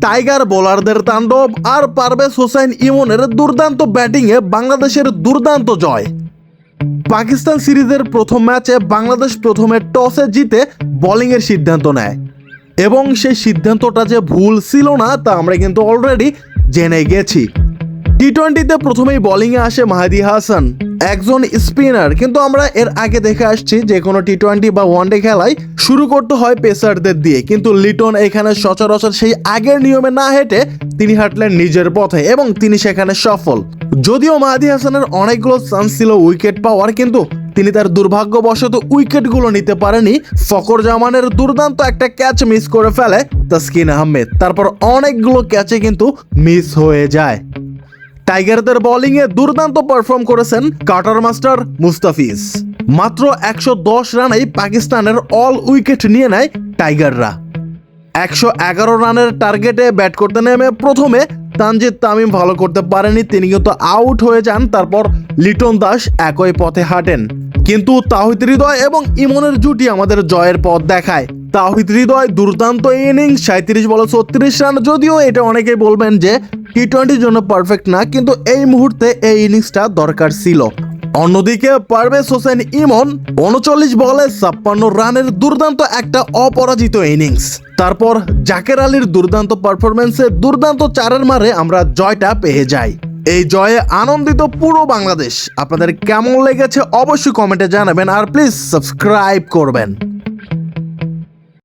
Tiger বোলারদের তাণ্ডব আর পারভেজ হোসেন ইমনের দুর্দান্ত ব্যাটিংয়ে বাংলাদেশের দুর্দান্ত জয়। পাকিস্তান সিরিজের প্রথম ম্যাচে বাংলাদেশ প্রথমে টসে জিতে বোলিংয়ের সিদ্ধান্ত নেয় এবং সেই সিদ্ধান্তটা যে ভুল ছিল না তা আমরা কিন্তু অলরেডি জেনে গেছি। টি-20তে প্রথমেই বোলিংয়ে আসে মাহদি হাসান, একজন স্পিনার, কিন্তু আমরা এর আগে দেখে আসছি যে কোনো টি-20 বা ওয়ানডে খেলায় শুরু করতে হয় পেসারদের দিয়ে, কিন্তু লিটন এখানে সচরাচর সেই আগের নিয়মে না হেঁটে তিনি হাঁটলেন নিজের পথে এবং তিনি সেখানে সফল। যদিও মাহদি হাসানের অনেকগুলো চান্স ছিল উইকেট পাওয়ার, কিন্তু তিনি তার দুর্ভাগ্যবশত উইকেটগুলো নিতে পারেনি। ফকর জামানের দুর্দান্ত একটা ক্যাচ মিস করে ফেলে তাসকিন আহমেদ, তারপর অনেকগুলো ক্যাচে কিন্তু মিস হয়ে যায়। টাইগারদের বোলিংয়ে দুর্দান্ত পারফর্ম করেছেন কাটার মাস্টার মুস্তাফিজ। মাত্র 110 রানেই পাকিস্তানের অল উইকেট নিয়ে নেয় টাইগাররা। 111 রানের টার্গেটে ব্যাট করতে নেমে প্রথমে তানজিদ তামিম ভালো করতে পারেনি, তিনি কিন্তু আউট হয়ে যান। তারপর লিটন দাস একই পথে হাঁটেন, কিন্তু তাওহিদ হৃদয় এবং ইমনের জুটি আমাদের জয়ের পথ দেখায়। তাওহিদ হৃদয় দুর্দান্ত ইনিংস, 37 বলে 36 রান। যদিও এটা অনেকেই বলবেন যে টি-20-র জন্য পারফেক্ট না, কিন্তু এই মুহূর্তে এই ইনিংসটা দরকার ছিল। অন্যদিকে পারভেজ হোসেন ইমন 39 বলে 56 রানের দুর্দান্ত একটা অপরাজিত ইনিংস। তারপর জাকের আলীর দুর্দান্ত পারফরমেন্সে দুর্দান্ত 4-এর মারে আমরা জয়টা পেয়ে যাই। এই জয়ে আনন্দিত পুরো বাংলাদেশ। আপনাদের কেমন লেগেছে অবশ্যই কমেন্টে জানাবেন, আর প্লিজ সাবস্ক্রাইব করবেন।